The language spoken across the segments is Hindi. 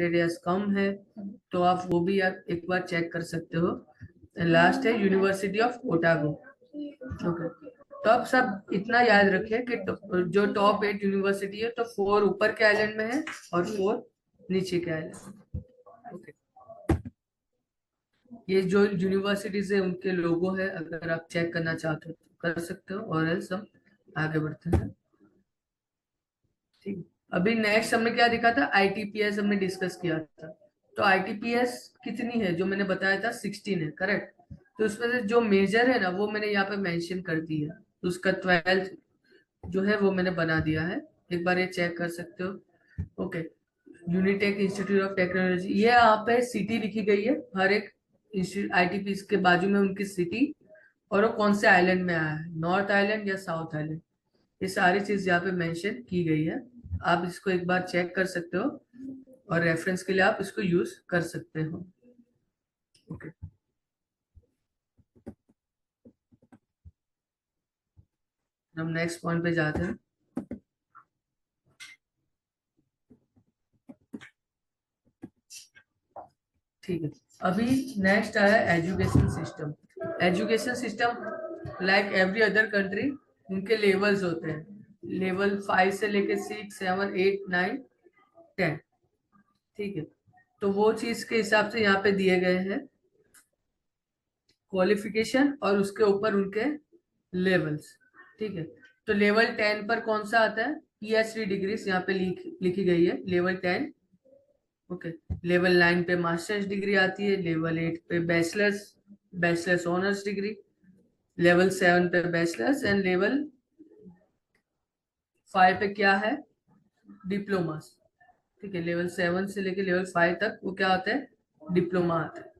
क्राइटेरिया कम है तो आप वो भी आप एक बार चेक कर सकते हो। लास्ट है यूनिवर्सिटी ऑफ ओटागो। ओके, तो आप सब इतना याद रखें कि जो टॉप 8 यूनिवर्सिटी है तो 4 ऊपर के आइलैंड में है और 4 नीचे के आइलैंड। ओके, ये जो यूनिवर्सिटीज है उनके लोगो है, अगर आप चेक करना चाहते हो तो कर सकते हो, और एल्स हम आगे बढ़ते हैं। ठीक, अभी नेक्स्ट हमने क्या दिखा था, आईटीपीएस हमने डिस्कस किया था। तो आईटीपीएस कितनी है, जो मैंने बताया था 16 है, करेक्ट। तो उसमें से जो मेजर है ना वो मैंने यहाँ पे मेंशन कर दी है, तो उसका 12 जो है वो मैंने बना दिया है, एक बार ये चेक कर सकते हो। Okay, Unitech institute of technology, ये यहाँ पे सिटी लिखी गई है, हर एक आईटीपी के बाजू में उनकी सिटी, और वो कौन से आइलैंड में आया है, नॉर्थ आइलैंड या साउथ आइलैंड, ये सारी चीज यहाँ पे मेंशन की गई है। आप इसको एक बार चेक कर सकते हो और रेफरेंस के लिए आप इसको यूज कर सकते हो। ओके, हम नेक्स्ट पॉइंट पे जाते हैं। ठीक है, अभी नेक्स्ट आया education system. Education system like every other country, उनके लेवल्स होते हैं, लेवल 5 से लेके 6, 7, 8, 9, 10। ठीक है, तो वो चीज के हिसाब से यहाँ पे दिए गए हैं क्वालिफिकेशन और उसके ऊपर उनके लेवल्स। ठीक है, तो लेवल 10 पर कौन सा आता है, पीएचडी डिग्रीज यहाँ पे लिखी गई है, लेवल 10। ओके, लेवल 9 पे मास्टर्स डिग्री आती है, लेवल 8 पे बैचलर्स ऑनर्स डिग्री, लेवल 7 पे बैचलर्स, एंड लेवल 5 पे क्या है, डिप्लोमास। ठीक है, लेवल 7 से लेके लेवल 5 तक वो क्या होता है, डिप्लोमा आता है।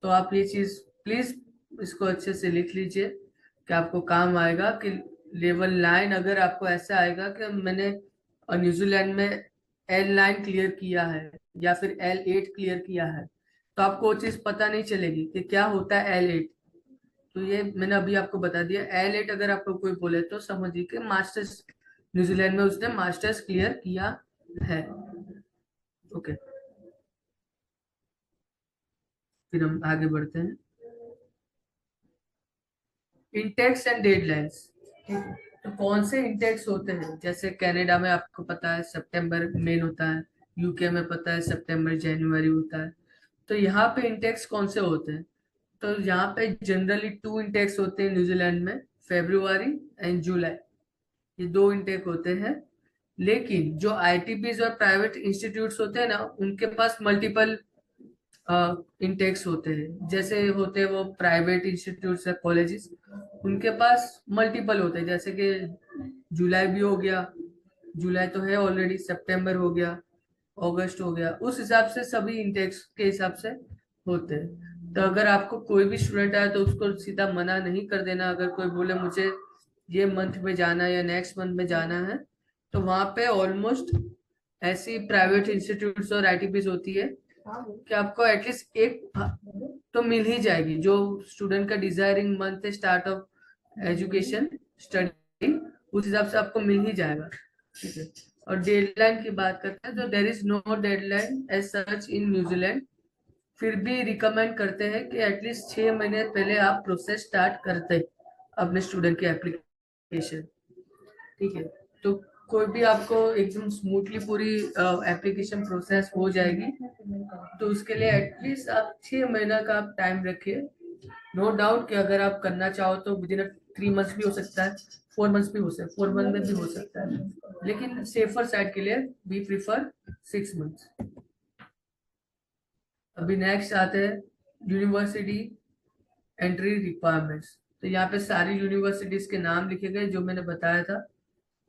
तो आप ये चीज प्लीज इसको अच्छे से लिख लीजिए कि आपको काम आएगा, कि लेवल 9 अगर आपको ऐसा आएगा कि मैंने न्यूजीलैंड में L9 क्लियर किया है या फिर L8 क्लियर किया है, तो आपको वो चीज पता नहीं चलेगी कि क्या होता है L8। तो ये मैंने अभी आपको बता दिया, L8 अगर आपको कोई बोले तो समझिए कि मास्टर्स, न्यूजीलैंड में उसने मास्टर्स क्लियर किया है। ओके, फिर हम आगे बढ़ते हैं। Intex and deadlines. तो कौन से इंटेक्स होते हैं, जैसे कनाडा में आपको पता है सितंबर मेन होता है, यूके में पता है सितंबर जनवरी होता है। तो यहाँ पे इंटेक्स कौन से होते हैं, तो यहाँ पे जनरली 2 इंटेक्स होते हैं न्यूजीलैंड में, फेब्रुआरी एंड जुलाई, ये 2 इंटेक होते हैं। लेकिन जो आईटीपीज और प्राइवेट इंस्टीट्यूट्स होते हैं ना, उनके पास मल्टीपल इंटेक्स होते हैं। जैसे होते हैं वो प्राइवेट इंस्टीट्यूट्स या कॉलेजेस, उनके पास मल्टीपल होते हैं, जैसे कि जुलाई भी हो गया, जुलाई तो है ऑलरेडी, सितंबर हो गया, अगस्त हो गया, उस हिसाब से सभी इंटेक्स के हिसाब से होते हैं। तो अगर आपको कोई भी स्टूडेंट आया तो उसको सीधा मना नहीं कर देना, अगर कोई बोले मुझे ये मंथ में जाना है या नेक्स्ट मंथ में जाना है, तो वहां पे ऑलमोस्ट ऐसी प्राइवेट इंस्टीट्यूट्स और आईटीपीज होती है कि आपको एटलीस्ट एक तो मिल ही जाएगी, जो स्टूडेंट का डिजायरिंग मंथ है स्टार्ट ऑफ एजुकेशन स्टडी, उस हिसाब से आपको मिल ही जाएगा। ठीक है, और डेडलाइन की बात करते हैं तो there is no deadline as such in New Zealand, फिर भी रिकमेंड करते हैं कि एटलीस्ट 6 महीने पहले आप प्रोसेस स्टार्ट करते अपने स्टूडेंट की एप्लीकेशन। ठीक है, तो कोई भी आपको एकदम स्मूथली पूरी एप्लीकेशन प्रोसेस हो जाएगी, तो उसके लिए एटलीस्ट आप 6 महीना का आप टाइम रखिए। नो डाउट कि अगर आप करना चाहो तो विदिन 3 मंथ्स भी हो सकता है, 4 मंथ्स भी हो सकता है, 4 मंथ में भी हो सकता है, लेकिन सेफर साइड के लिए वी प्रीफर 6 मंथ्स। अभी नेक्स्ट आते हैं यूनिवर्सिटी एंट्री रिक्वायरमेंट्स। तो यहाँ पे सारी यूनिवर्सिटीज के नाम लिखे गए जो मैंने बताया था।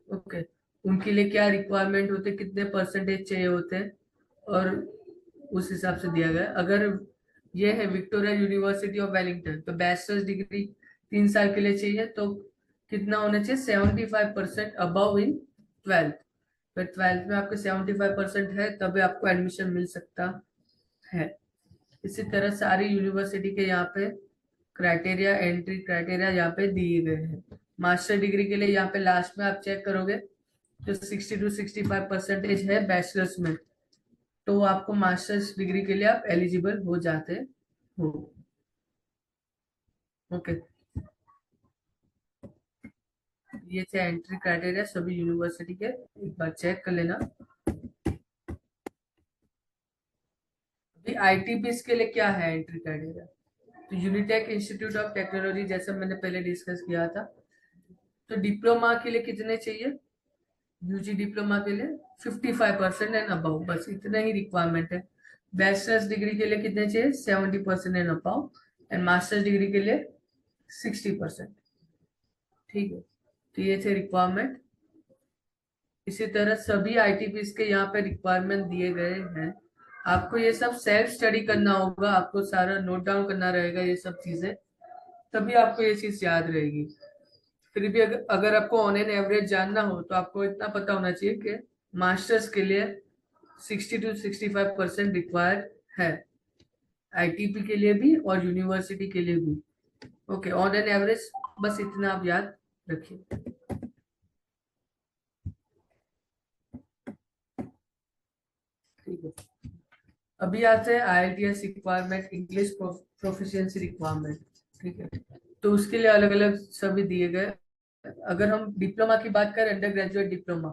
ओके, उनके लिए क्या रिक्वायरमेंट होते, कितने परसेंटेज चाहिए होते हैं, और उस हिसाब से दिया गया। अगर ये है विक्टोरिया यूनिवर्सिटी ऑफ वेलिंगटन, तो बैचलर्स डिग्री 3 साल के लिए चाहिए, तो कितना होना चाहिए, 75% अबव इन 12th। तो 12th में आपके 75% है तभी आपको एडमिशन मिल सकता है। इसी तरह सारी यूनिवर्सिटी के यहाँ पे क्राइटेरिया, एंट्री क्राइटेरिया यहाँ पे दिए गए हैं। मास्टर डिग्री के लिए यहाँ पे लास्ट में आप चेक करोगे तो 60 to 65% है बैचलर्स में, तो आपको मास्टर्स डिग्री के लिए आप एलिजिबल हो जाते हो। ओके, ये थे एंट्री क्राइटेरिया सभी यूनिवर्सिटी के, एक बार चेक कर लेना। अभी आईटीपीस के लिए क्या है एंट्री क्राइटेरिया? तो यूनिटेक इंस्टीट्यूट ऑफ टेक्नोलॉजी, जैसे मैंने पहले डिस्कस किया था, तो डिप्लोमा के लिए कितने चाहिए? यूजी डिप्लोमा के लिए 55% एंड अबव, बस इतना ही रिक्वायरमेंट है। बैचलर्स डिग्री के लिए कितने चाहिए? 70% and above, and masters degree के लिए 60%। ठीक है, तो ये थे रिक्वायरमेंट। इसी तरह सभी आईटीपीस के यहाँ पे रिक्वायरमेंट दिए गए हैं। आपको ये सब सेल्फ स्टडी करना होगा, आपको सारा नोट डाउन करना रहेगा ये सब चीजें, तभी आपको ये चीज याद रहेगी। फिर भी अगर आपको ऑन एन एवरेज जानना हो तो आपको इतना पता होना चाहिए कि मास्टर्स के लिए 60 to 65% रिक्वायर्ड है, आईटीपी के लिए भी और यूनिवर्सिटी के लिए भी। ओके, ऑन एन एवरेज बस इतना आप याद रखिए। ठीक है, अभी आते हैं IELTS requirement, English proficiency requirement. ठीक है, तो उसके लिए अलग अलग सभी दिए गए। अगर हम डिप्लोमा की बात करें, अंडर ग्रेजुएट डिप्लोमा,